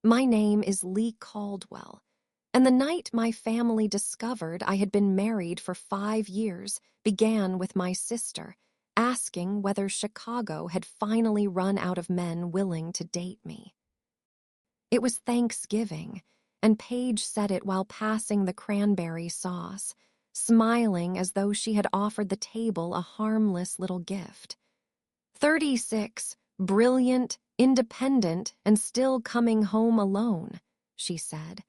My name is Lee Caldwell, and the night my family discovered I had been married for 5 years began with my sister asking whether Chicago had finally run out of men willing to date me. It was Thanksgiving, and Paige said it while passing the cranberry sauce, smiling as though she had offered the table a harmless little gift. 36, brilliant, independent, and still coming home alone, she said.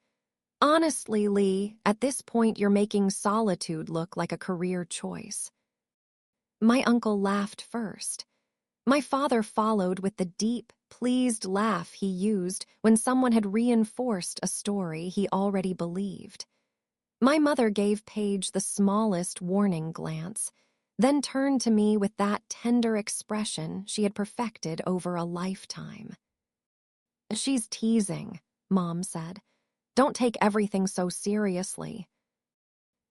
Honestly, Lee, at this point you're making solitude look like a career choice. My uncle laughed first. My father followed with the deep, pleased laugh he used when someone had reinforced a story he already believed. My mother gave Paige the smallest warning glance, then turned to me with that tender expression she had perfected over a lifetime. She's teasing, Mom said. Don't take everything so seriously.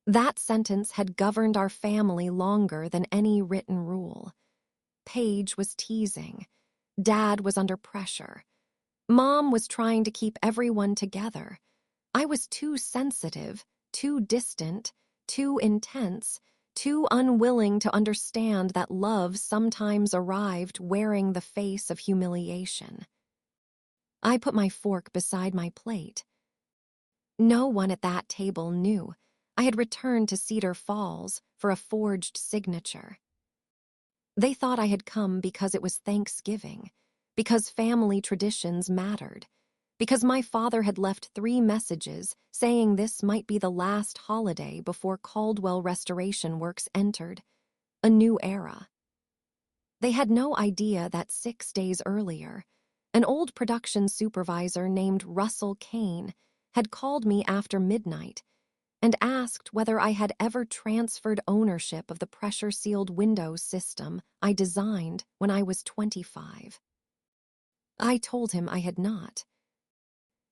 That sentence had governed our family longer than any written rule. Paige was teasing. Dad was under pressure. Mom was trying to keep everyone together. I was too sensitive, too distant, too intense, too unwilling to understand that love sometimes arrived wearing the face of humiliation. I put my fork beside my plate. No one at that table knew I had returned to Cedar Falls for a forged signature. They thought I had come because it was Thanksgiving, because family traditions mattered, because my father had left 3 messages saying this might be the last holiday before Caldwell restoration works entered a new era. They had no idea that 6 days earlier, an old production supervisor named Russell Kane had called me after midnight and asked whether I had ever transferred ownership of the pressure-sealed window system I designed when I was 25. I told him I had not.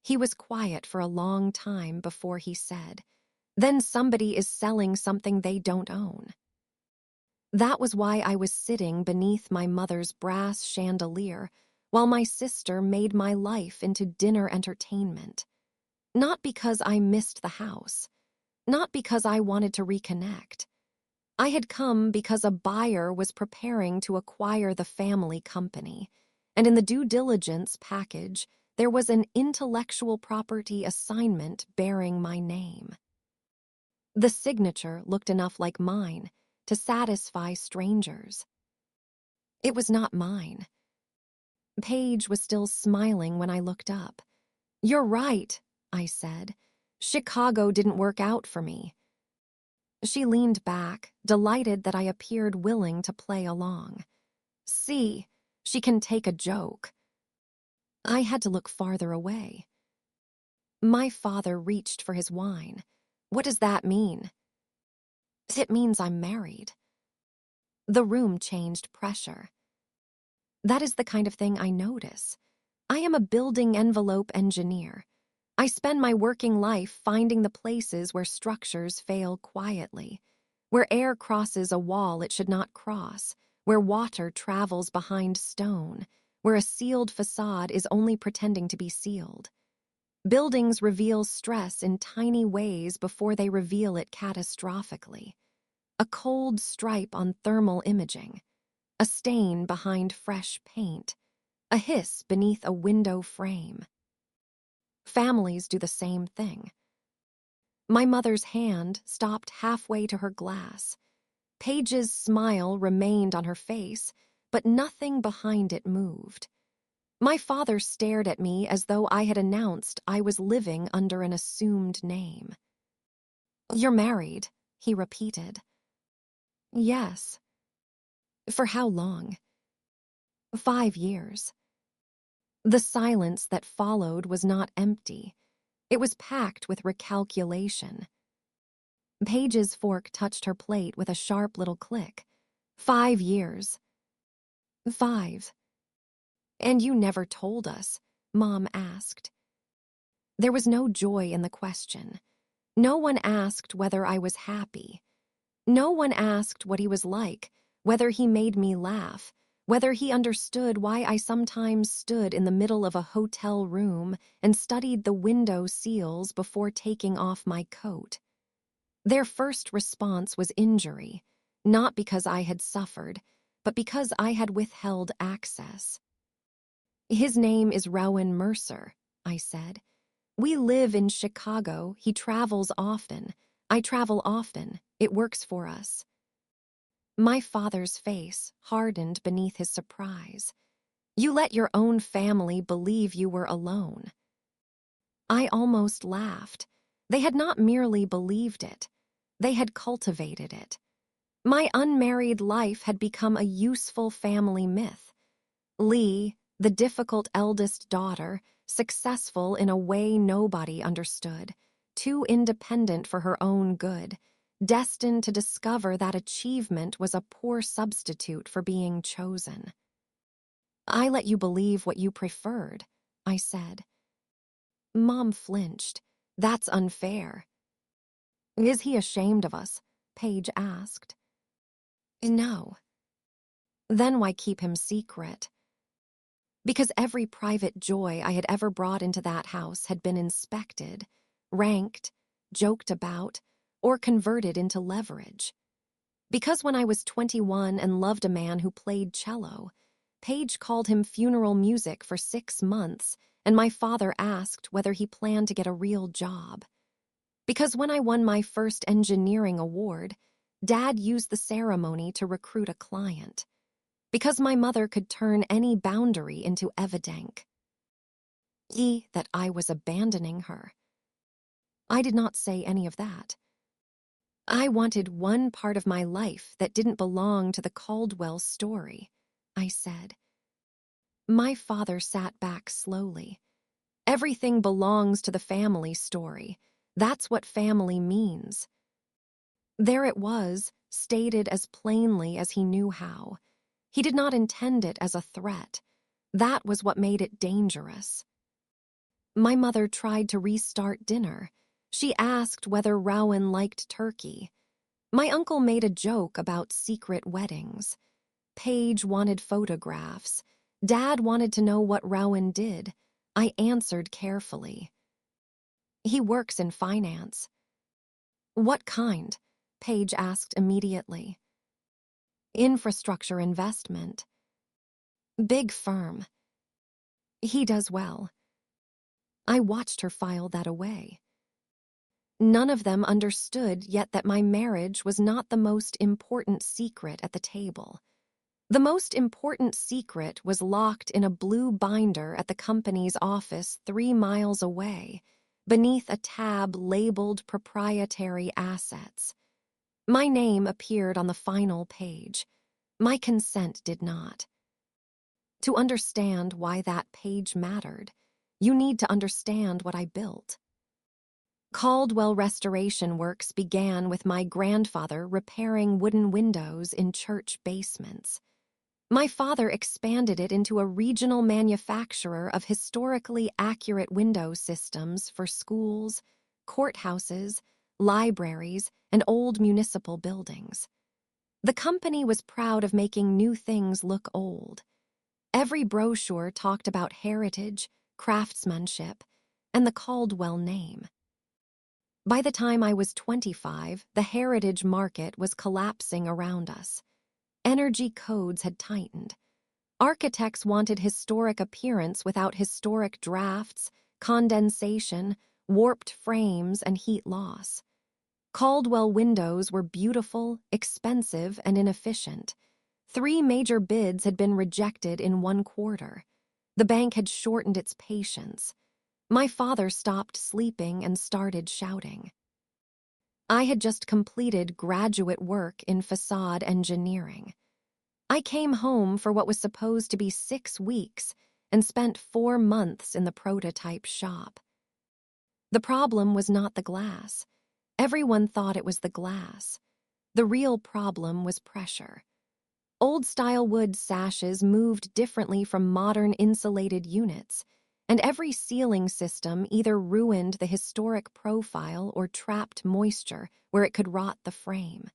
He was quiet for a long time before he said, "Then somebody is selling something they don't own." That was why I was sitting beneath my mother's brass chandelier while my sister made my life into dinner entertainment. Not because I missed the house. Not because I wanted to reconnect. I had come because a buyer was preparing to acquire the family company, and in the due diligence package, there was an intellectual property assignment bearing my name. The signature looked enough like mine to satisfy strangers. It was not mine. Paige was still smiling when I looked up. "You're right," I said. "Chicago didn't work out for me." She leaned back, delighted that I appeared willing to play along. "See, she can take a joke." I had to look farther away. My father reached for his wine. "What does that mean?" "It means I'm married." The room changed pressure. That is the kind of thing I notice. I am a building envelope engineer. I spend my working life finding the places where structures fail quietly, where air crosses a wall it should not cross, where water travels behind stone, where a sealed facade is only pretending to be sealed. Buildings reveal stress in tiny ways before they reveal it catastrophically. A cold stripe on thermal imaging, a stain behind fresh paint, a hiss beneath a window frame. Families do the same thing. My mother's hand stopped halfway to her glass. Paige's smile remained on her face, but nothing behind it moved. My father stared at me as though I had announced I was living under an assumed name. "You're married," he repeated. "Yes." "For how long?" 5 years. The silence that followed was not empty. It was packed with recalculation. Paige's fork touched her plate with a sharp little click. 5 years. 5. "And you never told us," Mom asked. There was no joy in the question. No one asked whether I was happy. No one asked what he was like, whether he made me laugh, whether he understood why I sometimes stood in the middle of a hotel room and studied the window seals before taking off my coat. Their first response was injury, not because I had suffered, but because I had withheld access. "His name is Rowan Mercer," I said. "We live in Chicago. He travels often. I travel often. It works for us." My father's face hardened beneath his surprise. "You let your own family believe you were alone." I almost laughed. They had not merely believed it. They had cultivated it. My unmarried life had become a useful family myth. Lee, the difficult eldest daughter, successful in a way nobody understood, too independent for her own good, destined to discover that achievement was a poor substitute for being chosen. "I let you believe what you preferred," I said. Mom flinched. "That's unfair." "Is he ashamed of us?" Paige asked. "No." "Then why keep him secret?" "Because every private joy I had ever brought into that house had been inspected, ranked, joked about, or converted into leverage. Because when I was 21 and loved a man who played cello, Paige called him funeral music for 6 months, and my father asked whether he planned to get a real job. Because when I won my first engineering award, Dad used the ceremony to recruit a client. Because my mother could turn any boundary into evidenk. That I was abandoning her. I did not say any of that. I wanted one part of my life that didn't belong to the Caldwell story, I said. My father sat back slowly. Everything belongs to the family story. That's what family means. There it was, stated as plainly as he knew how. He did not intend it as a threat. That was what made it dangerous. My mother tried to restart dinner. She asked whether Rowan liked turkey. My uncle made a joke about secret weddings. Paige wanted photographs. Dad wanted to know what Rowan did. I answered carefully. He works in finance. What kind? Paige asked immediately. Infrastructure investment. Big firm. He does well. I watched her file that away. None of them understood yet that my marriage was not the most important secret at the table. The most important secret was locked in a blue binder at the company's office 3 miles away, beneath a tab labeled Proprietary Assets. My name appeared on the final page. My consent did not. To understand why that page mattered, you need to understand what I built. Caldwell restoration works began with my grandfather repairing wooden windows in church basements. My father expanded it into a regional manufacturer of historically accurate window systems for schools, courthouses, libraries, and old municipal buildings. The company was proud of making new things look old. Every brochure talked about heritage, craftsmanship, and the Caldwell name. By the time I was 25, the heritage market was collapsing around us. Energy codes had tightened. Architects wanted historic appearance without historic drafts, condensation, warped frames, and heat loss. Caldwell windows were beautiful, expensive, and inefficient. 3 major bids had been rejected in 1 quarter. The bank had shortened its patience. My father stopped sleeping and started shouting. I had just completed graduate work in facade engineering. I came home for what was supposed to be 6 weeks and spent 4 months in the prototype shop. The problem was not the glass. Everyone thought it was the glass. The real problem was pressure. Old-style wood sashes moved differently from modern insulated units, and every sealing system either ruined the historic profile or trapped moisture where it could rot the frame.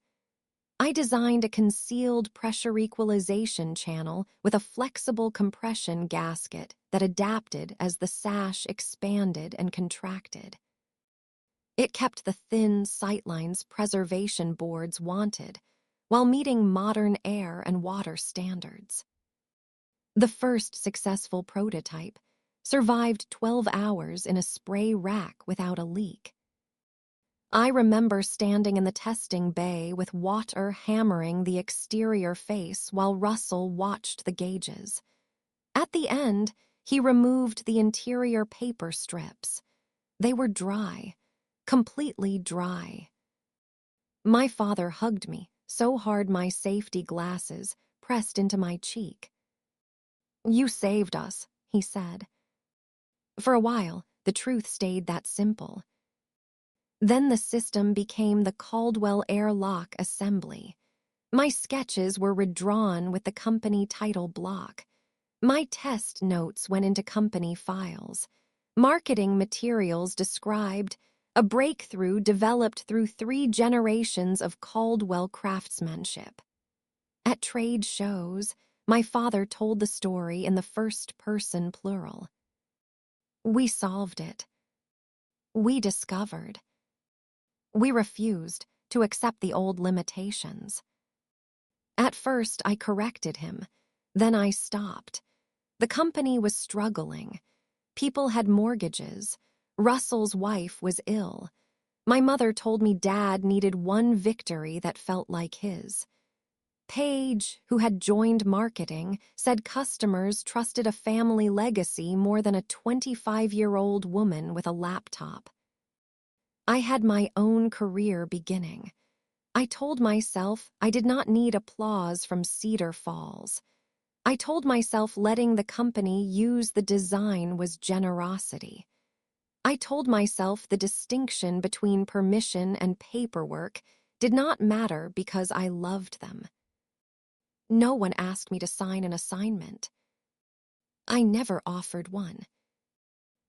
I designed a concealed pressure equalization channel with a flexible compression gasket that adapted as the sash expanded and contracted. It kept the thin sightlines preservation boards wanted while meeting modern air and water standards. The first successful prototype survived 12 hours in a spray rack without a leak. I remember standing in the testing bay with water hammering the exterior face while Russell watched the gauges. At the end, he removed the interior paper strips. They were dry, completely dry. My father hugged me so hard my safety glasses pressed into my cheek. "You saved us," he said. For a while, the truth stayed that simple. Then the system became the Caldwell Airlock Assembly. My sketches were redrawn with the company title block. My test notes went into company files. Marketing materials described a breakthrough developed through 3 generations of Caldwell craftsmanship. At trade shows, my father told the story in the first person plural. We solved it. We discovered. We refused to accept the old limitations. At first, I corrected him. Then I stopped. The company was struggling. People had mortgages. Russell's wife was ill. My mother told me Dad needed one victory that felt like his. Paige, who had joined marketing, said customers trusted a family legacy more than a 25-year-old woman with a laptop. I had my own career beginning. I told myself I did not need applause from Cedar Falls. I told myself letting the company use the design was generosity. I told myself the distinction between permission and paperwork did not matter because I loved them. No one asked me to sign an assignment. I never offered one.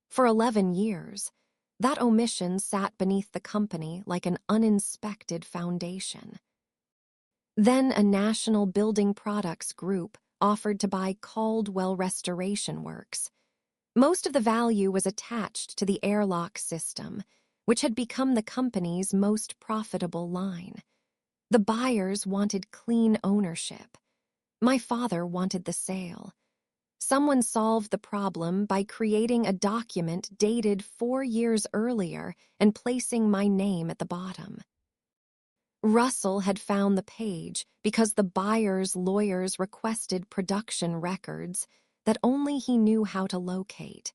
For 11 years, that omission sat beneath the company like an uninspected foundation. Then a national building products group offered to buy Caldwell Restoration Works. Most of the value was attached to the airlock system, which had become the company's most profitable line. The buyers wanted clean ownership. My father wanted the sale. Someone solved the problem by creating a document dated 4 years earlier and placing my name at the bottom. Russell had found the page because the buyer's lawyers requested production records that only he knew how to locate.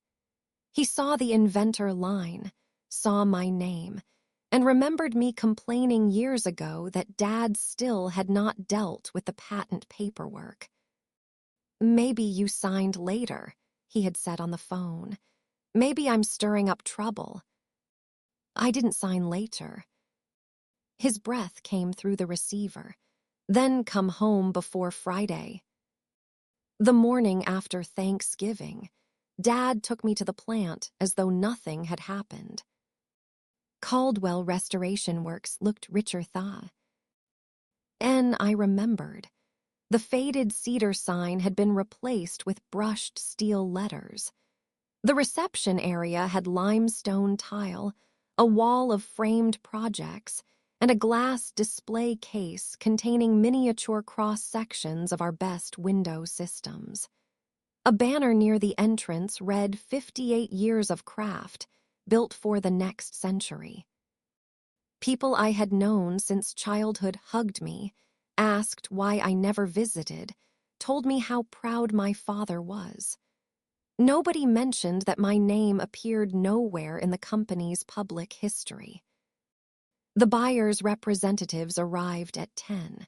He saw the inventor line, saw my name, and remembered me complaining years ago that Dad still had not dealt with the patent paperwork. "Maybe you signed later," he had said on the phone. "Maybe I'm stirring up trouble." I didn't sign later. His breath came through the receiver. "Then come home before Friday." The morning after Thanksgiving, Dad took me to the plant as though nothing had happened. Caldwell Restoration Works looked richer tha. And I remembered. The faded cedar sign had been replaced with brushed steel letters. The reception area had limestone tile, a wall of framed projects, and a glass display case containing miniature cross-sections of our best window systems. A banner near the entrance read 58 years of craft, built for the next century. People I had known since childhood hugged me, asked why I never visited, told me how proud my father was. Nobody mentioned that my name appeared nowhere in the company's public history. The buyer's representatives arrived at 10.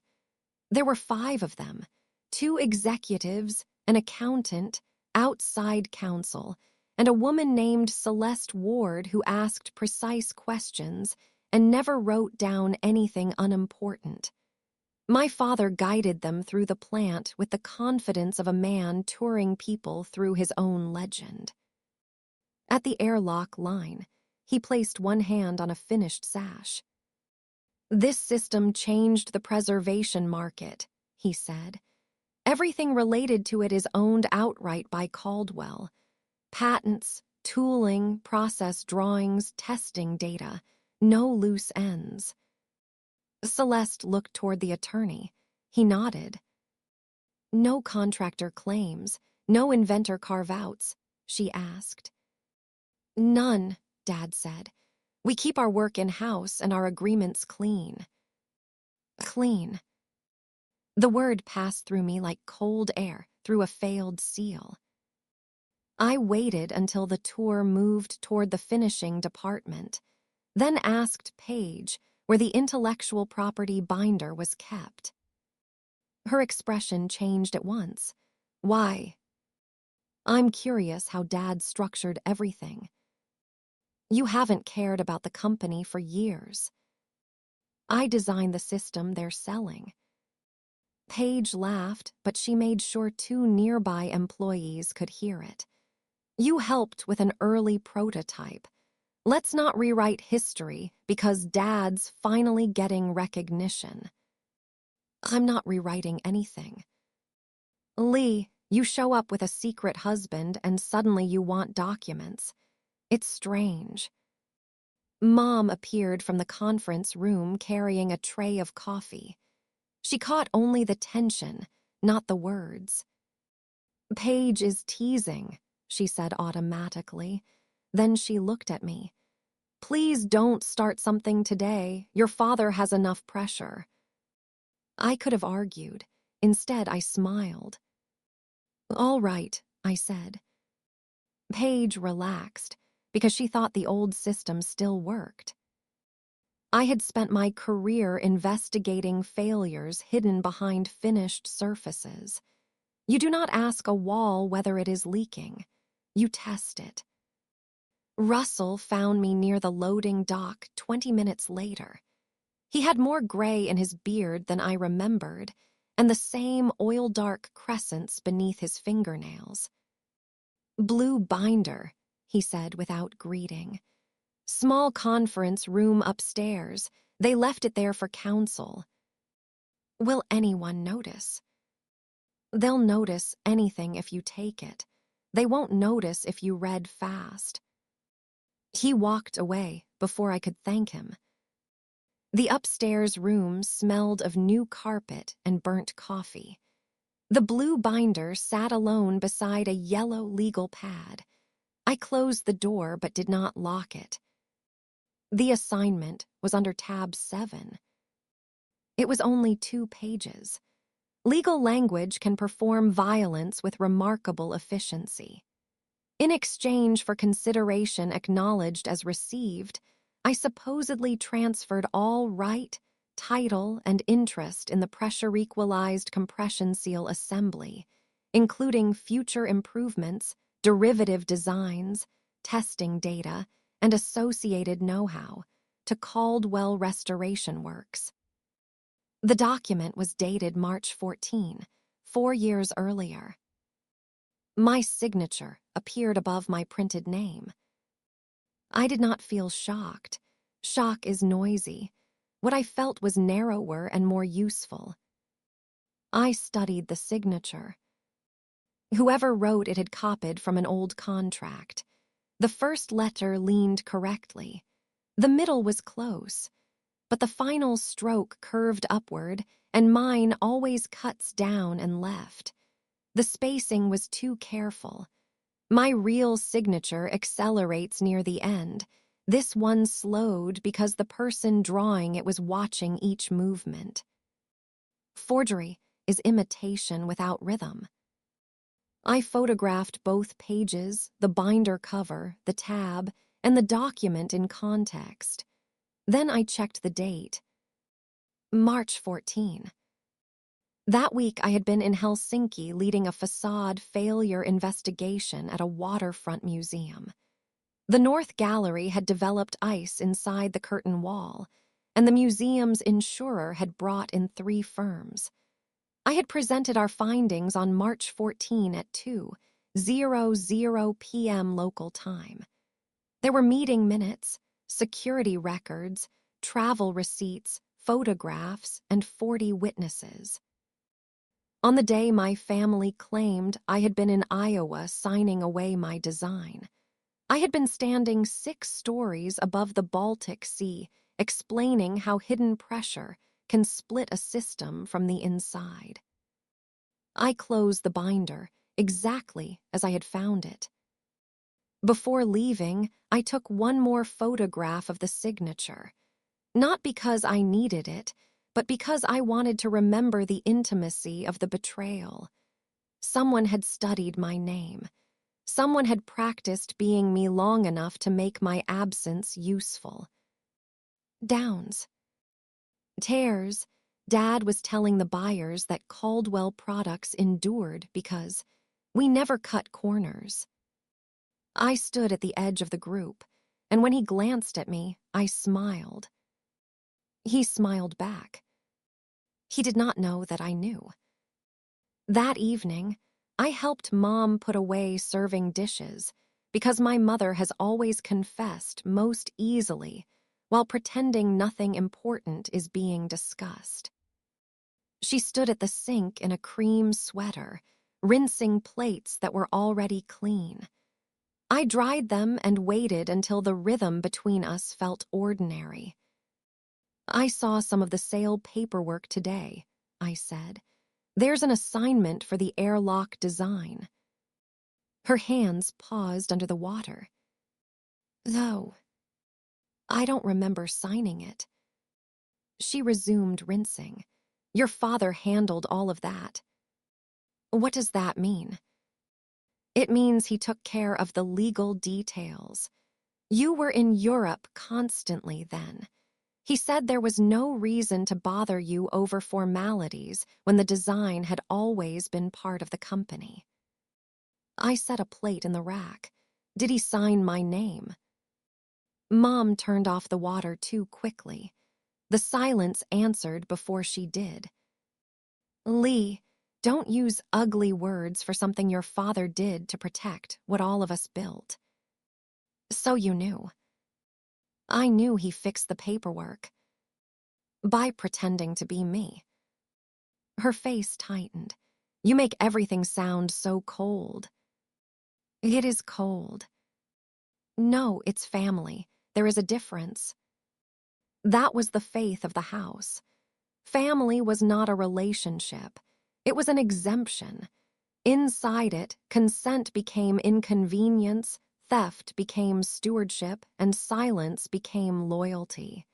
There were 5 of them, 2 executives, an accountant, outside counsel, and a woman named Celeste Ward who asked precise questions and never wrote down anything unimportant. My father guided them through the plant with the confidence of a man touring people through his own legend. At the airlock line, he placed one hand on a finished sash. This system changed the preservation market, he said. Everything related to it is owned outright by Caldwell. Patents, tooling, process drawings, testing data. No loose ends. Celeste looked toward the attorney. He nodded. No contractor claims, no inventor carve-outs, she asked. None, Dad said. We keep our work in-house and our agreements clean. Clean. The word passed through me like cold air through a failed seal. I waited until the tour moved toward the finishing department, then asked Paige where the intellectual property binder was kept. Her expression changed at once. Why? I'm curious how Dad structured everything. You haven't cared about the company for years. I designed the system they're selling. Paige laughed, but she made sure 2 nearby employees could hear it. You helped with an early prototype. Let's not rewrite history because Dad's finally getting recognition. I'm not rewriting anything. Lee, you show up with a secret husband and suddenly you want documents. It's strange. Mom appeared from the conference room carrying a tray of coffee. She caught only the tension, not the words. Paige is teasing, she said automatically. Then she looked at me. Please don't start something today. Your father has enough pressure. I could have argued. Instead, I smiled. All right, I said. Paige relaxed because she thought the old system still worked. I had spent my career investigating failures hidden behind finished surfaces. You do not ask a wall whether it is leaking. You test it. Russell found me near the loading dock 20 minutes later. He had more gray in his beard than I remembered, and the same oil-dark crescents beneath his fingernails. Blue binder, he said without greeting. Small conference room upstairs. They left it there for counsel. Will anyone notice? They'll notice anything if you take it. They won't notice if you read fast. He walked away before I could thank him. The upstairs room smelled of new carpet and burnt coffee. The blue binder sat alone beside a yellow legal pad. I closed the door but did not lock it. The assignment was under tab 7. It was only 2 pages. Legal language can perform violence with remarkable efficiency. In exchange for consideration acknowledged as received, I supposedly transferred all right, title, and interest in the pressure-equalized compression seal assembly, including future improvements, derivative designs, testing data, and associated know-how, to Caldwell Restoration Works. The document was dated March 14, 4 years earlier. My signature appeared above my printed name. I did not feel shocked. Shock is noisy. What I felt was narrower and more useful. I studied the signature. Whoever wrote it had copied from an old contract. The first letter leaned correctly. The middle was close, but the final stroke curved upward, and mine always cuts down and left. The spacing was too careful. My real signature accelerates near the end. This one slowed because the person drawing it was watching each movement. Forgery is imitation without rhythm. I photographed both pages, the binder cover, the tab, and the document in context. Then I checked the date. March 14. That week I had been in Helsinki leading a facade failure investigation at a waterfront museum. The North Gallery had developed ice inside the curtain wall, and the museum's insurer had brought in 3 firms. I had presented our findings on March 14 at 2:00 p.m. local time. There were meeting minutes, security records, travel receipts, photographs, and 40 witnesses. On the day my family claimed I had been in Iowa signing away my design, I had been standing 6 stories above the Baltic Sea, explaining how hidden pressure can split a system from the inside. I closed the binder exactly as I had found it. Before leaving, I took one more photograph of the signature, not because I needed it, but because I wanted to remember the intimacy of the betrayal. Someone had studied my name. Someone had practiced being me long enough to make my absence useful. Downs. Tears. Dad was telling the buyers that Caldwell products endured because we never cut corners. I stood at the edge of the group, and when he glanced at me, I smiled. He smiled back. He did not know that I knew. That evening, I helped Mom put away serving dishes because my mother has always confessed most easily while pretending nothing important is being discussed. She stood at the sink in a cream sweater, rinsing plates that were already clean. I dried them and waited until the rhythm between us felt ordinary. "I saw some of the sale paperwork today," I said. "There's an assignment for the airlock design." Her hands paused under the water. "Though, I don't remember signing it." She resumed rinsing. "Your father handled all of that." "What does that mean?" "It means he took care of the legal details. You were in Europe constantly then. He said there was no reason to bother you over formalities when the design had always been part of the company." I set a plate in the rack. "Did he sign my name?" Mom turned off the water too quickly. The silence answered before she did. "Lee, don't use ugly words for something your father did to protect what all of us built." "So you knew." "I knew he fixed the paperwork." "By pretending to be me." Her face tightened. "You make everything sound so cold." "It is cold." "No, it's family. There is a difference." That was the faith of the house. Family was not a relationship. It was an exemption. Inside it, consent became inconvenience, theft became stewardship, and silence became loyalty.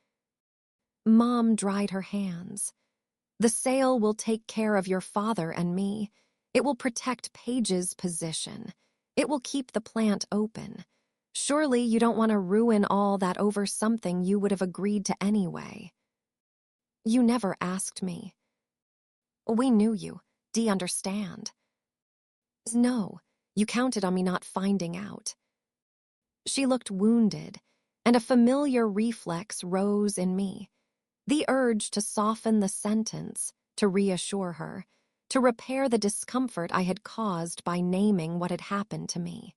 Mom dried her hands. "The sale will take care of your father and me. It will protect Paige's position. It will keep the plant open. Surely you don't want to ruin all that over something you would have agreed to anyway." "You never asked me." "We knew you. Do you understand?" "No, you counted on me not finding out." She looked wounded, and a familiar reflex rose in me. The urge to soften the sentence, to reassure her, to repair the discomfort I had caused by naming what had happened to me.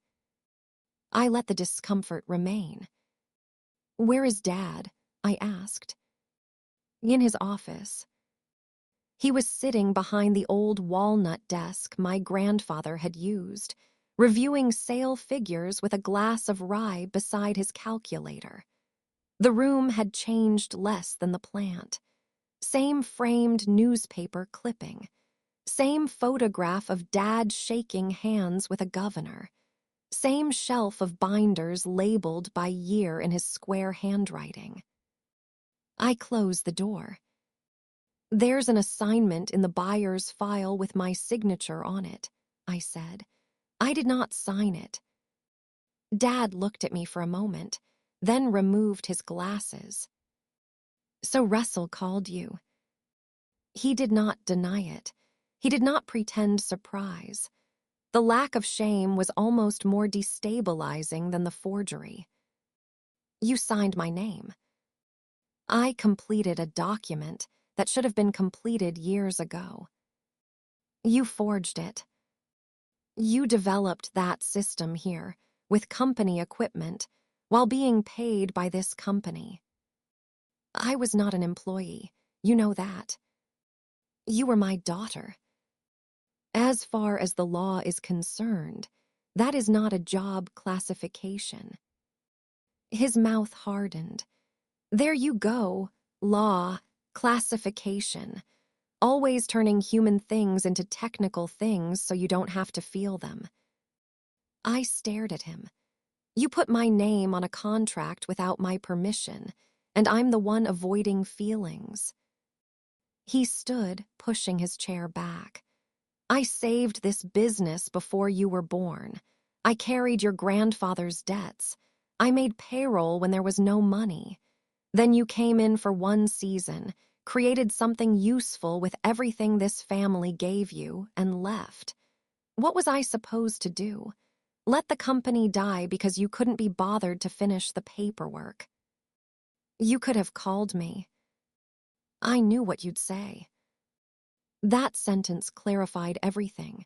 I let the discomfort remain. "Where is Dad?" I asked. "In his office." He was sitting behind the old walnut desk my grandfather had used, reviewing sale figures with a glass of rye beside his calculator. The room had changed less than the plant. Same framed newspaper clipping. Same photograph of Dad shaking hands with a governor. Same shelf of binders labeled by year in his square handwriting. I closed the door. "There's an assignment in the buyer's file with my signature on it," I said. "I did not sign it." Dad looked at me for a moment, then removed his glasses. "So Russell called you." He did not deny it. He did not pretend surprise. The lack of shame was almost more destabilizing than the forgery. "You signed my name." I completed a document that should have been completed years ago. "You forged it." "You developed that system here, with company equipment, while being paid by this company." "I was not an employee. You know that. You were my daughter. As far as the law is concerned, that is not a job classification. His mouth hardened. There you go, law, classification. Always turning human things into technical things so you don't have to feel them. I stared at him. You put my name on a contract without my permission, and I'm the one avoiding feelings. He stood, pushing his chair back. I saved this business before you were born. I carried your grandfather's debts. I made payroll when there was no money. Then you came in for one season, created something useful with everything this family gave you, and left. What was I supposed to do? Let the company die because you couldn't be bothered to finish the paperwork. You could have called me. I knew what you'd say. That sentence clarified everything.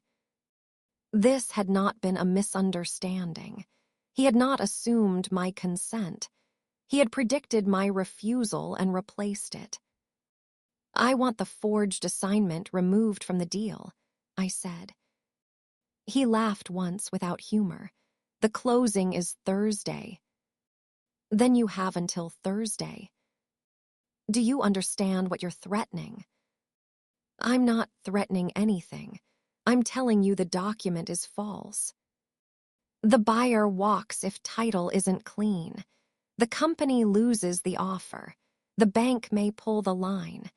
This had not been a misunderstanding. He had not assumed my consent. He had predicted my refusal and replaced it. I want the forged assignment removed from the deal, I said. He laughed once without humor. The closing is Thursday. Then you have until Thursday. Do you understand what you're threatening? I'm not threatening anything. I'm telling you the document is false. The buyer walks if title isn't clean. The company loses the offer. The bank may pull the line.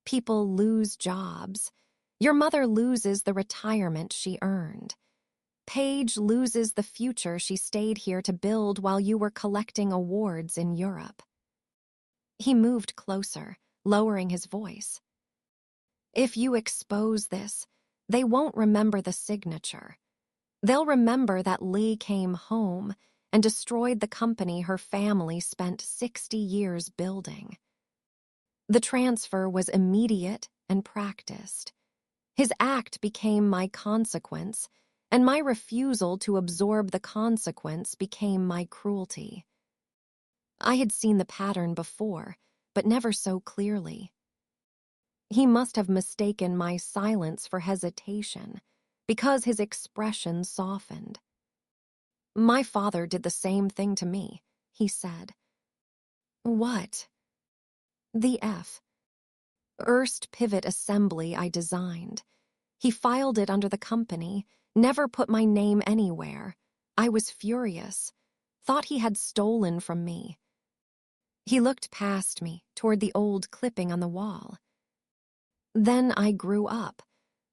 People lose jobs. Your mother loses the retirement she earned. Paige loses the future she stayed here to build while you were collecting awards in Europe. He moved closer, lowering his voice. If you expose this, they won't remember the signature. They'll remember that Lee came home and destroyed the company her family spent 60 years building. The transfer was immediate and practiced. His act became my consequence, and my refusal to absorb the consequence became my cruelty. I had seen the pattern before, but never so clearly. He must have mistaken my silence for hesitation, because his expression softened. My father did the same thing to me, he said. What? The F. Erst pivot assembly I designed. He filed it under the company, never put my name anywhere. I was furious, thought he had stolen from me. He looked past me, toward the old clipping on the wall. Then I grew up.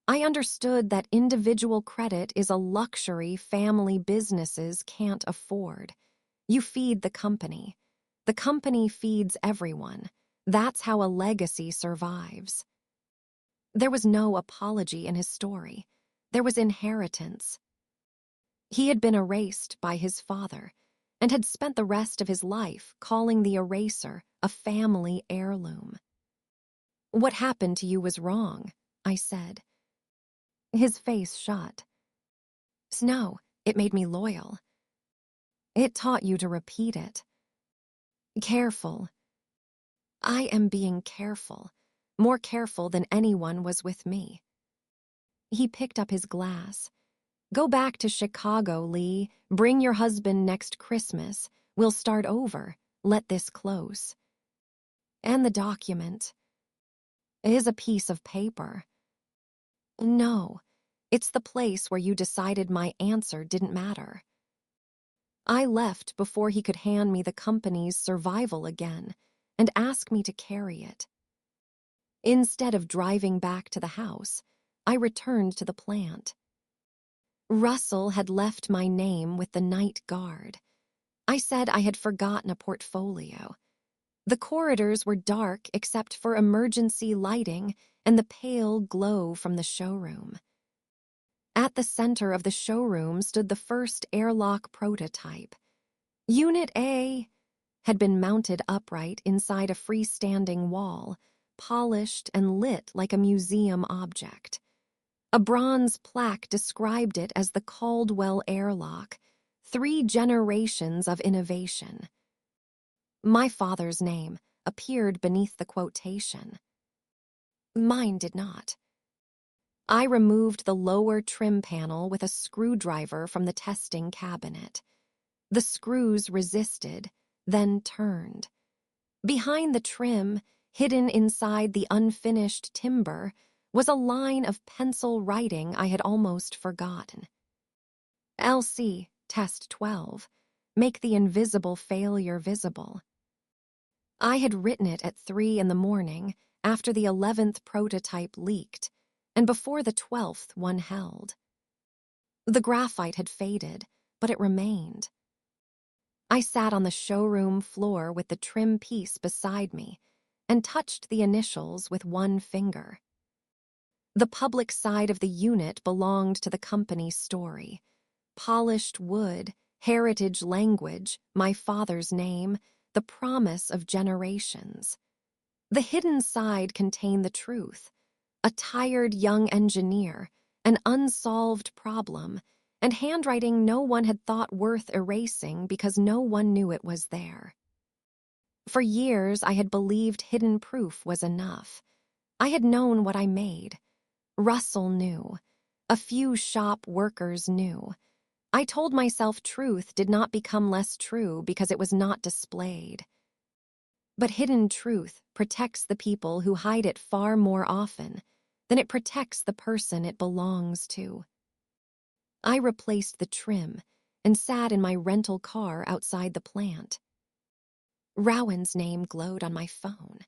I understood that individual credit is a luxury family businesses can't afford. You feed the company. The company feeds everyone. That's how a legacy survives. There was no apology in his story. There was inheritance. He had been erased by his father and had spent the rest of his life calling the eraser a family heirloom. What happened to you was wrong, I said. His face shut. No, it made me loyal. It taught you to repeat it. Careful. I am being careful, more careful than anyone was with me. He picked up his glass. Go back to Chicago, Lee. Bring your husband next Christmas. We'll start over. Let this close. And the document is a piece of paper. No, it's the place where you decided my answer didn't matter. I left before he could hand me the company's survival again and ask me to carry it. Instead of driving back to the house, I returned to the plant. Russell had left my name with the night guard. I said I had forgotten a portfolio. The corridors were dark except for emergency lighting and the pale glow from the showroom. At the center of the showroom stood the first airlock prototype. Unit A had been mounted upright inside a freestanding wall, polished and lit like a museum object. A bronze plaque described it as the Caldwell airlock, 3 generations of innovation. My father's name appeared beneath the quotation. Mine did not. I removed the lower trim panel with a screwdriver from the testing cabinet. The screws resisted, then turned. Behind the trim, hidden inside the unfinished timber, was a line of pencil writing I had almost forgotten. LC, Test 12. Make the invisible failure visible. I had written it at 3 in the morning, after the 11th prototype leaked, and before the 12th one held. The graphite had faded, but it remained. I sat on the showroom floor with the trim piece beside me and touched the initials with one finger. The public side of the unit belonged to the company's story. Polished wood, heritage language, my father's name, the promise of generations. The hidden side contained the truth. A tired young engineer, an unsolved problem, and handwriting no one had thought worth erasing because no one knew it was there. For years, I had believed hidden proof was enough. I had known what I made. Russell knew. A few shop workers knew. I told myself truth did not become less true because it was not displayed. But hidden truth protects the people who hide it far more often than it protects the person it belongs to. I replaced the trim and sat in my rental car outside the plant. Rowan's name glowed on my phone.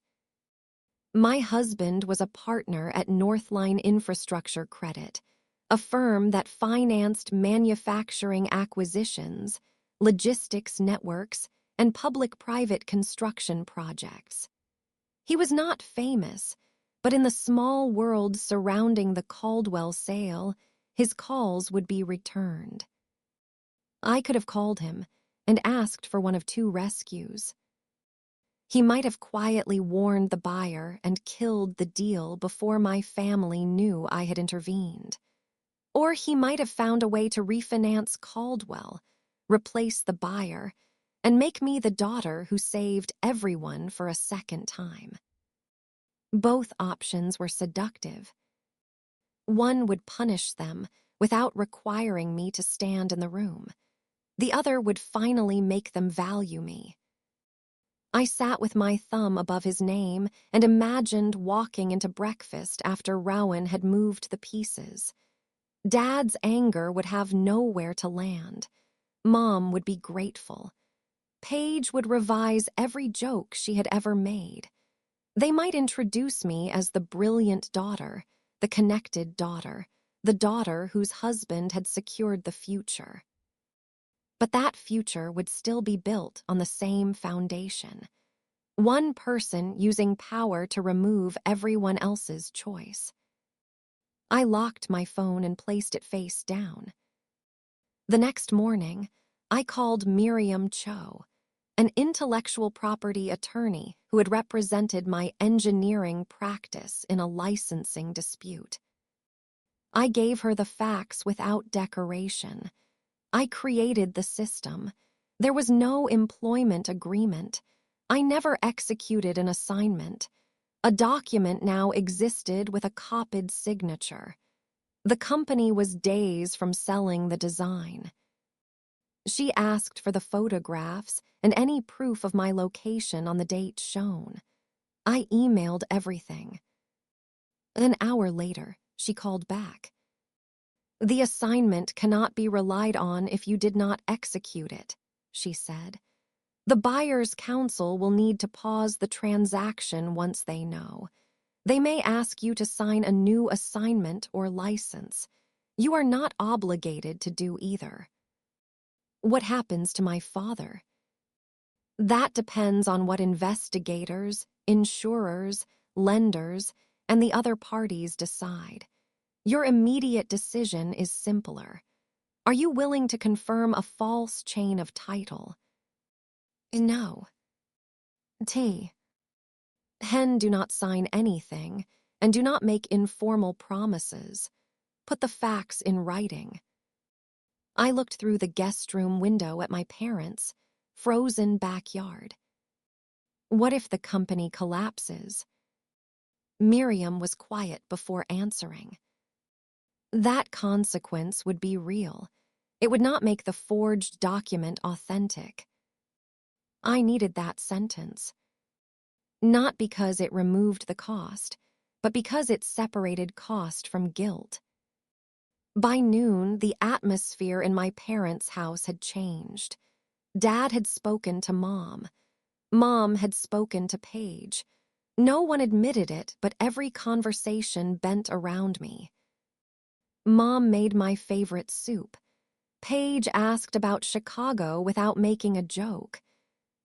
My husband was a partner at Northline Infrastructure Credit, a firm that financed manufacturing acquisitions, logistics networks, and public-private construction projects. He was not famous, but in the small world surrounding the Caldwell sale, his calls would be returned. I could have called him and asked for one of two rescues. He might have quietly warned the buyer and killed the deal before my family knew I had intervened. Or he might have found a way to refinance Caldwell, replace the buyer, and make me the daughter who saved everyone for a second time. Both options were seductive. One would punish them without requiring me to stand in the room. The other would finally make them value me. I sat with my thumb above his name and imagined walking into breakfast after Rowan had moved the pieces. Dad's anger would have nowhere to land. Mom would be grateful. Paige would revise every joke she had ever made. They might introduce me as the brilliant daughter, the connected daughter, the daughter whose husband had secured the future. But that future would still be built on the same foundation. One person using power to remove everyone else's choice. I locked my phone and placed it face down. The next morning, I called Miriam Cho, an intellectual property attorney who had represented my engineering practice in a licensing dispute. I gave her the facts without decoration. I created the system. There was no employment agreement. I never executed an assignment. A document now existed with a copied signature. The company was days from selling the design. She asked for the photographs and any proof of my location on the date shown. I emailed everything. An hour later, she called back. The assignment cannot be relied on if you did not execute it, she said. The buyer's counsel will need to pause the transaction once they know. They may ask you to sign a new assignment or license. You are not obligated to do either. What happens to my father? That depends on what investigators, insurers, lenders, and the other parties decide. Your immediate decision is simpler. Are you willing to confirm a false chain of title? No. T. Hen do not sign anything, and do not make informal promises. Put the facts in writing. I looked through the guest room window at my parents' frozen backyard. What if the company collapses? Miriam was quiet before answering. That consequence would be real. It would not make the forged document authentic. I needed that sentence. Not because it removed the cost, but because it separated cost from guilt. By noon, the atmosphere in my parents' house had changed. Dad had spoken to Mom. Mom had spoken to Paige. No one admitted it, but every conversation bent around me. Mom made my favorite soup. Paige asked about Chicago without making a joke.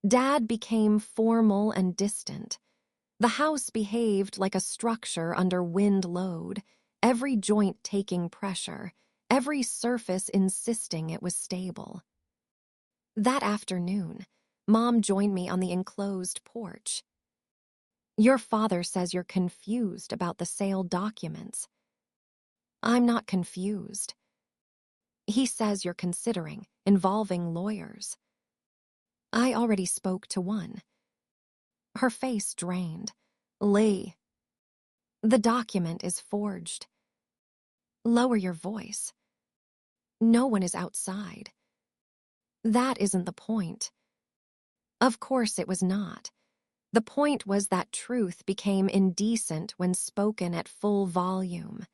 Dad became formal and distant. The house behaved like a structure under wind load, every joint taking pressure, every surface insisting it was stable. That afternoon, Mom joined me on the enclosed porch. Your father says you're confused about the sale documents. I'm not confused. He says you're considering involving lawyers. I already spoke to one. Her face drained. Lee. The document is forged. Lower your voice. No one is outside. That isn't the point. Of course it was not. The point was that truth became indecent when spoken at full volume.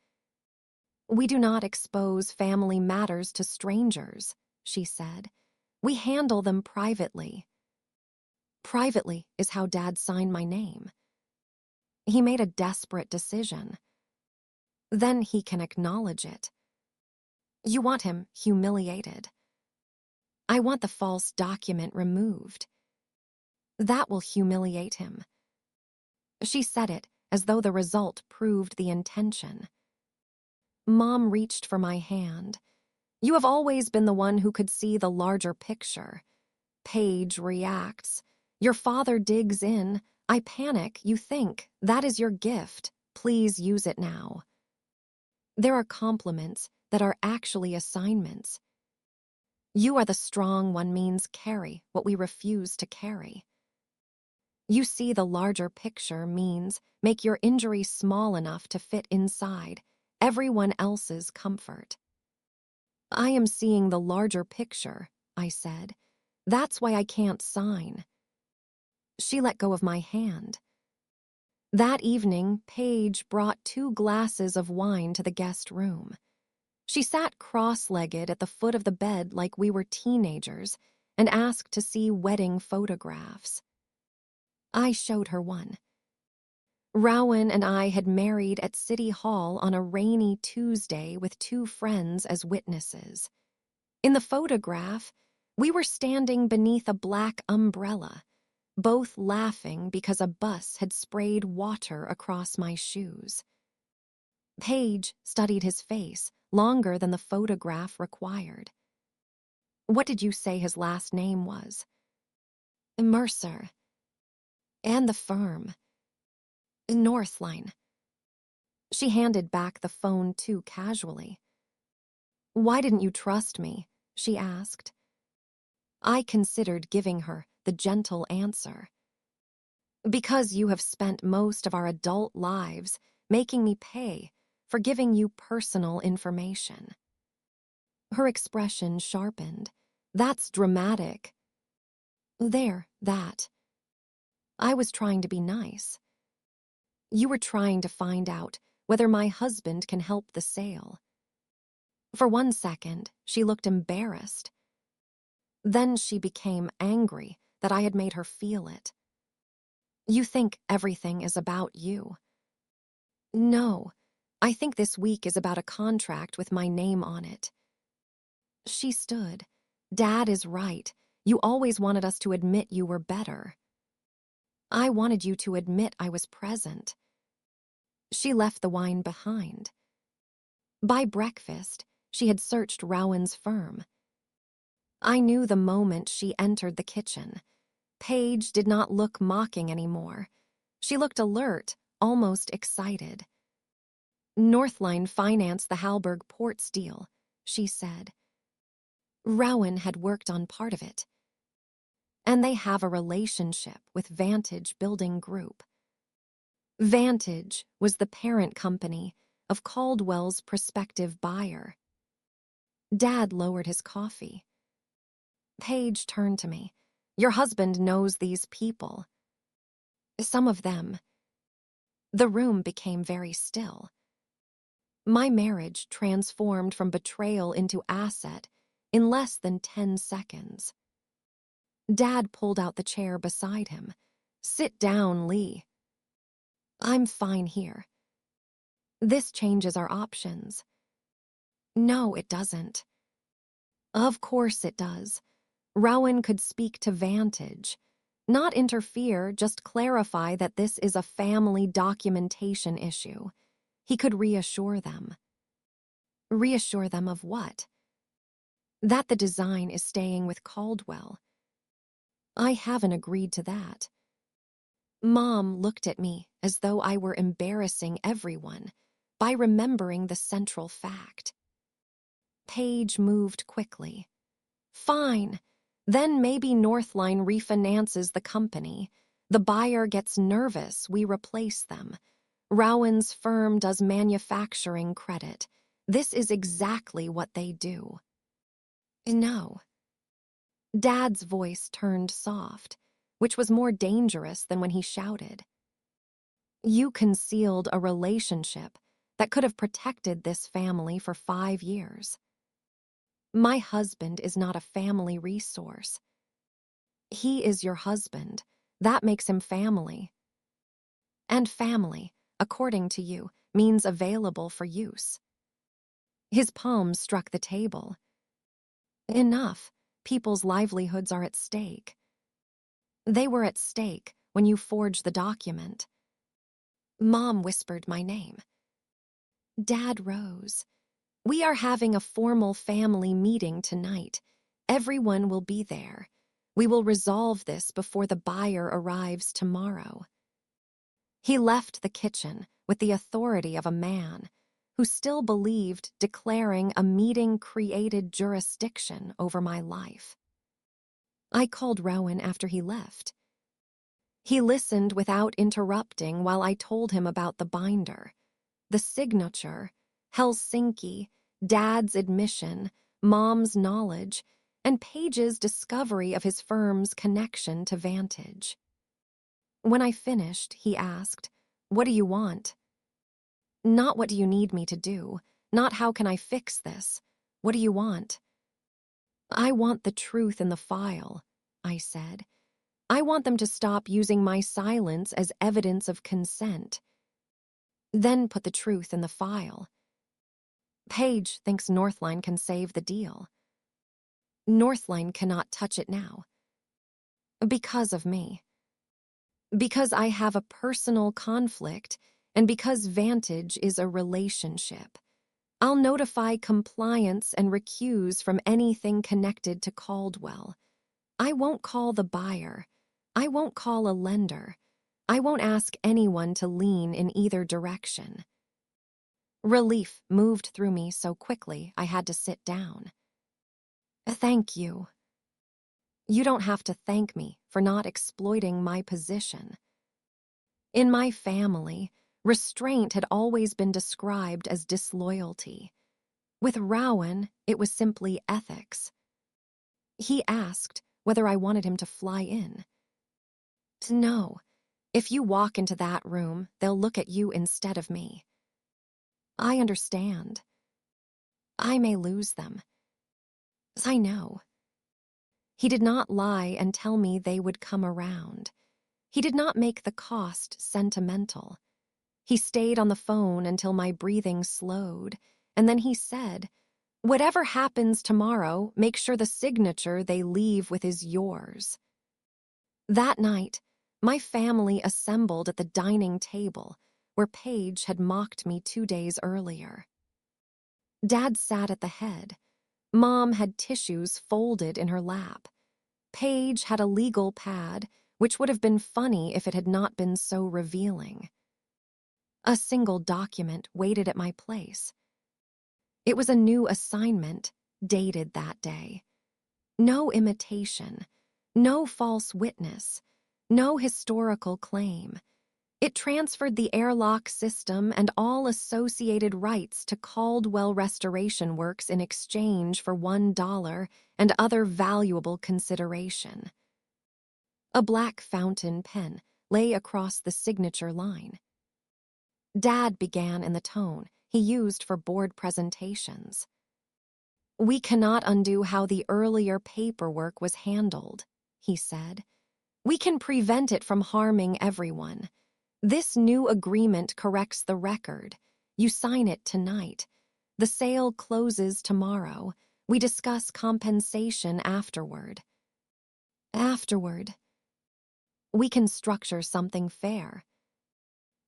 We do not expose family matters to strangers, she said. We handle them privately. Privately is how Dad signed my name. He made a desperate decision. Then he can acknowledge it. You want him humiliated. I want the false document removed. That will humiliate him. She said it as though the result proved the intention. Mom reached for my hand. You have always been the one who could see the larger picture. Paige reacts. Your father digs in. I panic. You think, that is your gift. Please use it now. There are compliments that are actually assignments. You are the strong one means carry what we refuse to carry. You see the larger picture means make your injury small enough to fit inside everyone else's comfort. I am seeing the larger picture, I said. That's why I can't sign. She let go of my hand. That evening, Paige brought 2 glasses of wine to the guest room. She sat cross-legged at the foot of the bed like we were teenagers and asked to see wedding photographs. I showed her one. Rowan and I had married at City Hall on a rainy Tuesday with 2 friends as witnesses. In the photograph, we were standing beneath a black umbrella, both laughing because a bus had sprayed water across my shoes. Paige studied his face longer than the photograph required. What did you say his last name was? Mercer. And the firm. Northline. She handed back the phone too casually. Why didn't you trust me? She asked. I considered giving her the gentle answer. Because you have spent most of our adult lives making me pay for giving you personal information. Her expression sharpened. That's dramatic. There, that. I was trying to be nice. You were trying to find out whether my husband can help the sale. For 1 second, she looked embarrassed. Then she became angry that I had made her feel it. You think everything is about you. No, I think this week is about a contract with my name on it. She stood. Dad is right. You always wanted us to admit you were better. I wanted you to admit I was present. She left the wine behind. By breakfast, she had searched Rowan's firm. I knew the moment she entered the kitchen. Paige did not look mocking anymore. She looked alert, almost excited. Northline financed the Halberg Ports deal, she said. Rowan had worked on part of it. And they have a relationship with Vantage Building Group. Vantage was the parent company of Caldwell's prospective buyer. Dad lowered his coffee. Paige turned to me. Your husband knows these people. Some of them. The room became very still. My marriage transformed from betrayal into asset in less than 10 seconds. Dad pulled out the chair beside him. Sit down, Lee. I'm fine here. This changes our options. No, it doesn't. Of course it does. Rowan could speak to Vantage. Not interfere, just clarify that this is a family documentation issue. He could reassure them. Reassure them of what? That the design is staying with Caldwell. I haven't agreed to that. Mom looked at me as though I were embarrassing everyone by remembering the central fact. Paige moved quickly. Fine. Then maybe Northline refinances the company. The buyer gets nervous, we replace them. Rowan's firm does manufacturing credit. This is exactly what they do. No. Dad's voice turned soft, which was more dangerous than when he shouted. You concealed a relationship that could have protected this family for 5 years. My husband is not a family resource. He is your husband. That makes him family. And family, according to you, means available for use. His palms struck the table. Enough. People's livelihoods are at stake. They were at stake when you forged the document. Mom whispered my name. Dad rose. We are having a formal family meeting tonight. Everyone will be there. We will resolve this before the buyer arrives tomorrow. He left the kitchen with the authority of a man who still believed declaring a meeting created jurisdiction over my life. I called Rowan after he left. He listened without interrupting while I told him about the binder, the signature, Helsinki, Dad's admission, Mom's knowledge, and Paige's discovery of his firm's connection to Vantage. When I finished, he asked, "What do you want?" Not what do you need me to do, not how can I fix this. What do you want? I want the truth in the file, I said. I want them to stop using my silence as evidence of consent. Then put the truth in the file. Paige thinks Northline can save the deal. Northline cannot touch it now. Because of me. Because I have a personal conflict, and because Vantage is a relationship. I'll notify compliance and recuse from anything connected to Caldwell. I won't call the buyer. I won't call a lender. I won't ask anyone to lean in either direction. Relief moved through me so quickly I had to sit down. Thank you. You don't have to thank me for not exploiting my position. In my family, restraint had always been described as disloyalty. With Rowan, it was simply ethics. He asked whether I wanted him to fly in. No. If you walk into that room, they'll look at you instead of me. I understand. I may lose them. I know. He did not lie and tell me they would come around. He did not make the cost sentimental. He stayed on the phone until my breathing slowed, and then he said, "Whatever happens tomorrow, make sure the signature they leave with is yours." That night, my family assembled at the dining table where Paige had mocked me 2 days earlier. Dad sat at the head. Mom had tissues folded in her lap. Paige had a legal pad, which would have been funny if it had not been so revealing. A single document waited at my place. It was a new assignment, dated that day. No imitation, no false witness, no historical claim. It transferred the airlock system and all associated rights to Caldwell Restoration Works in exchange for $1 and other valuable consideration. A black fountain pen lay across the signature line. Dad began in the tone he used for board presentations. "We cannot undo how the earlier paperwork was handled," he said. "We can prevent it from harming everyone. This new agreement corrects the record. You sign it tonight. The sale closes tomorrow. We discuss compensation afterward." Afterward. We can structure something fair.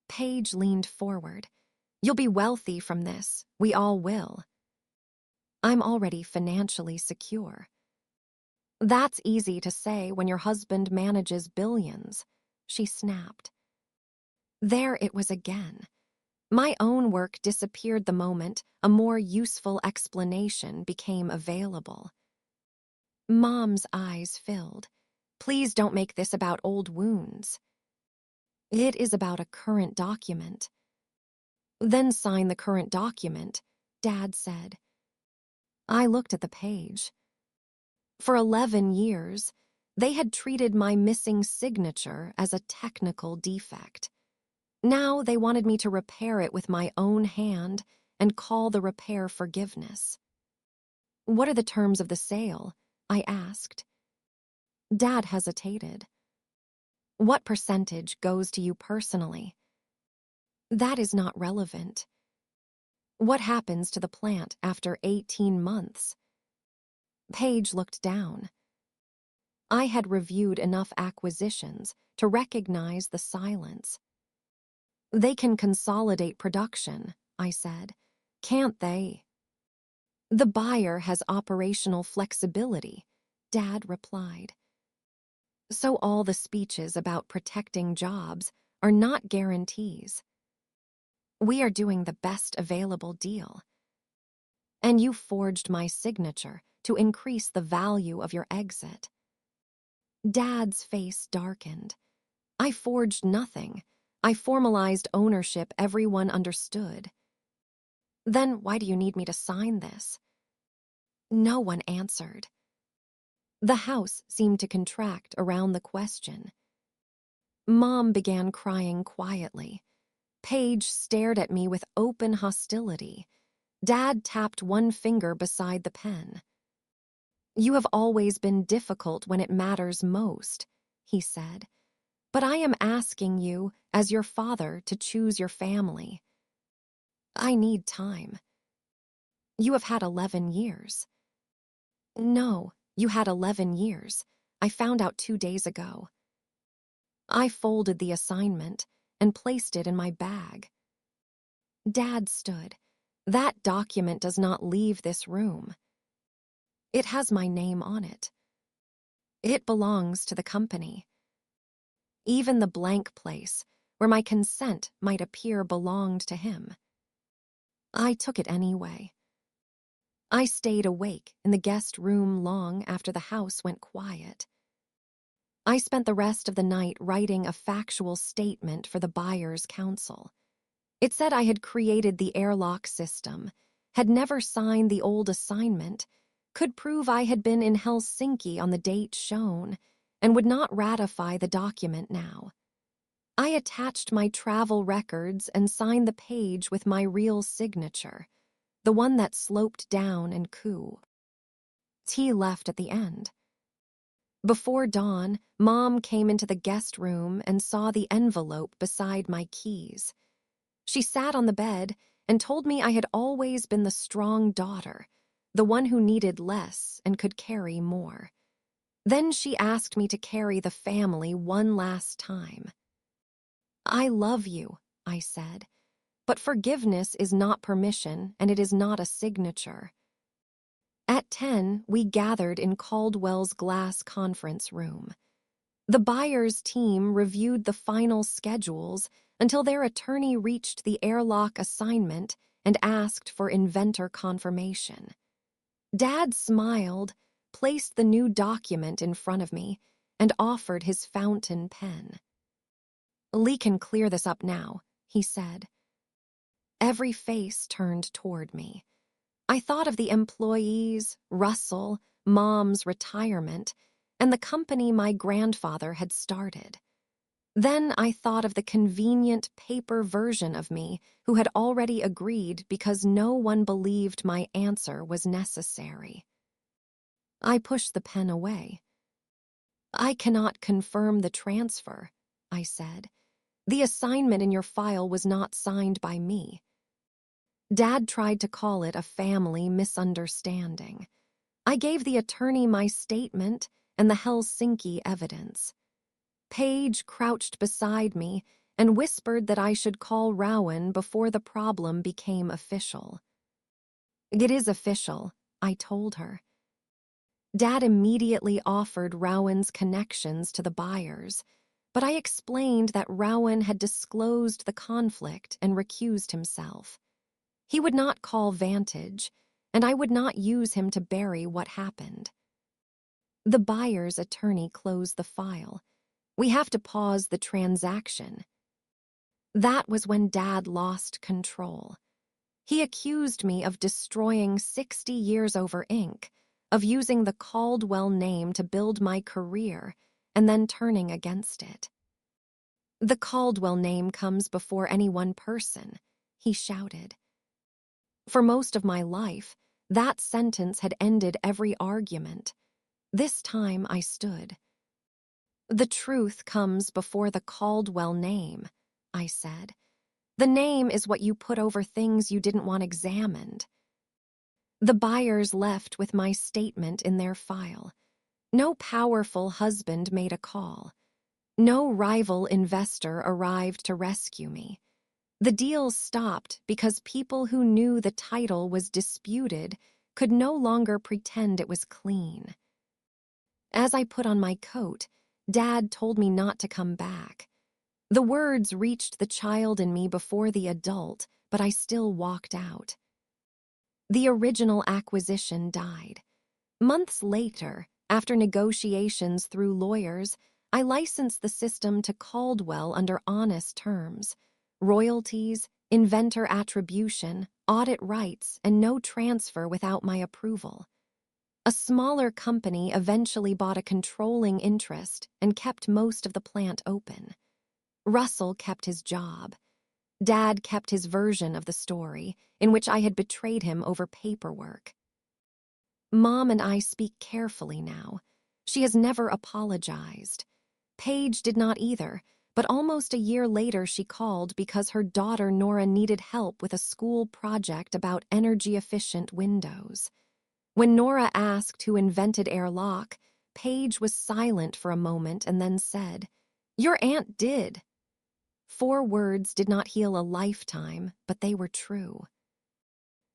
Paige leaned forward. "You'll be wealthy from this. We all will." "I'm already financially secure." "That's easy to say when your husband manages billions," she snapped. There it was again. My own work disappeared the moment a more useful explanation became available. Mom's eyes filled. "Please don't make this about old wounds." "It is about a current document." "Then sign the current document," Dad said. I looked at the page. For 11 years, they had treated my missing signature as a technical defect. Now they wanted me to repair it with my own hand and call the repair forgiveness. "What are the terms of the sale?" I asked. Dad hesitated. "What percentage goes to you personally?" "That is not relevant." "What happens to the plant after 18 months?" Paige looked down. I had reviewed enough acquisitions to recognize the silence. "They can consolidate production," I said. "Can't they?" "The buyer has operational flexibility," Dad replied. So all the speeches about protecting jobs are not guarantees. We are doing the best available deal. And you forged my signature to increase the value of your exit. Dad's face darkened. I forged nothing. I formalized ownership everyone understood. "Then why do you need me to sign this?" No one answered. The house seemed to contract around the question. Mom began crying quietly. Paige stared at me with open hostility. Dad tapped one finger beside the pen. "You have always been difficult when it matters most," he said. "But I am asking you, as your father, to choose your family. I need time." "You have had 11 years." "No, you had 11 years. I found out 2 days ago." I folded the assignment and placed it in my bag. Dad stood. "That document does not leave this room." "It has my name on it." "It belongs to the company." Even the blank place, where my consent might appear, belonged to him. I took it anyway. I stayed awake in the guest room long after the house went quiet. I spent the rest of the night writing a factual statement for the buyer's council. It said I had created the airlock system, had never signed the old assignment, could prove I had been in Helsinki on the date shown, and would not ratify the document now. I attached my travel records and signed the page with my real signature, the one that sloped down and coo. T left at the end. Before dawn, Mom came into the guest room and saw the envelope beside my keys. She sat on the bed and told me I had always been the strong daughter, the one who needed less and could carry more. Then she asked me to carry the family one last time. "I love you," I said, "but forgiveness is not permission and it is not a signature." At 10, we gathered in Caldwell's glass conference room. The buyer's team reviewed the final schedules until their attorney reached the airlock assignment and asked for inventor confirmation. Dad smiled, placed the new document in front of me, and offered his fountain pen. Lee can clear this up now, he said. Every face turned toward me. I thought of the employees, Russell, Mom's retirement, and the company my grandfather had started. Then I thought of the convenient paper version of me who had already agreed because no one believed my answer was necessary. I pushed the pen away. I cannot confirm the transfer, I said. The assignment in your file was not signed by me. Dad tried to call it a family misunderstanding. I gave the attorney my statement and the Helsinki evidence. Paige crouched beside me and whispered that I should call Rowan before the problem became official. It is official, I told her. Dad immediately offered Rowan's connections to the buyers, but I explained that Rowan had disclosed the conflict and recused himself. He would not call Vantage, and I would not use him to bury what happened. The buyer's attorney closed the file. We have to pause the transaction. That was when Dad lost control. He accused me of destroying 60 years over ink, of using the Caldwell name to build my career, and then turning against it. The Caldwell name comes before any one person, he shouted. For most of my life, that sentence had ended every argument. This time I stood. The truth comes before the Caldwell name, I said. The name is what you put over things you didn't want examined. The buyers left with my statement in their file. No powerful husband made a call. No rival investor arrived to rescue me. The deal stopped because people who knew the title was disputed could no longer pretend it was clean. As I put on my coat, Dad told me not to come back. The words reached the child in me before the adult, but I still walked out. The original acquisition died. Months later, after negotiations through lawyers, I licensed the system to Caldwell under honest terms. Royalties, inventor attribution, audit rights, and no transfer without my approval. A smaller company eventually bought a controlling interest and kept most of the plant open. Russell kept his job. Dad kept his version of the story, in which I had betrayed him over paperwork. Mom and I speak carefully now. She has never apologized. Paige did not either, but almost a year later she called because her daughter Nora needed help with a school project about energy-efficient windows. When Nora asked who invented airlock, Paige was silent for a moment and then said, "Your aunt did." 4 words did not heal a lifetime, but they were true.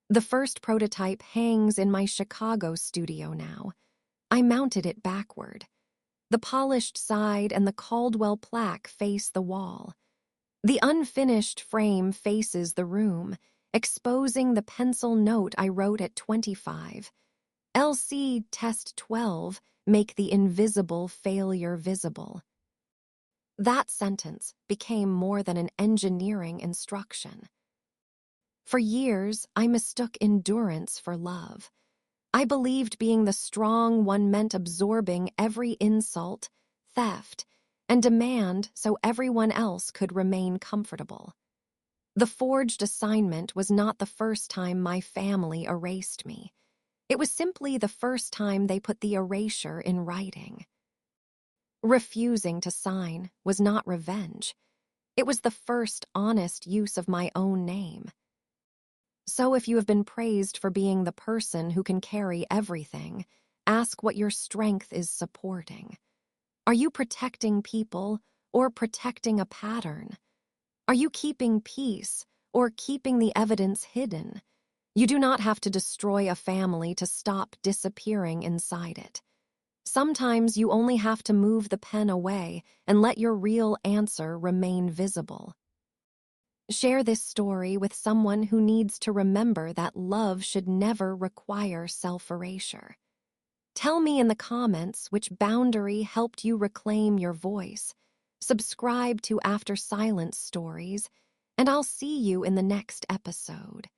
The first prototype hangs in my Chicago studio now. I mounted it backward. The polished side and the Caldwell plaque face the wall. The unfinished frame faces the room, exposing the pencil note I wrote at 25. LC Test 12, make the invisible failure visible. That sentence became more than an engineering instruction. For years, I mistook endurance for love. I believed being the strong one meant absorbing every insult, theft, and demand so everyone else could remain comfortable. The forged assignment was not the first time my family erased me. It was simply the first time they put the erasure in writing. Refusing to sign was not revenge. It was the first honest use of my own name. So if you have been praised for being the person who can carry everything, ask what your strength is supporting. Are you protecting people or protecting a pattern? Are you keeping peace or keeping the evidence hidden? You do not have to destroy a family to stop disappearing inside it. Sometimes you only have to move the pen away and let your real answer remain visible. Share this story with someone who needs to remember that love should never require self-erasure. Tell me in the comments which boundary helped you reclaim your voice. subscribe to After Silence Stories, and I'll see you in the next episode.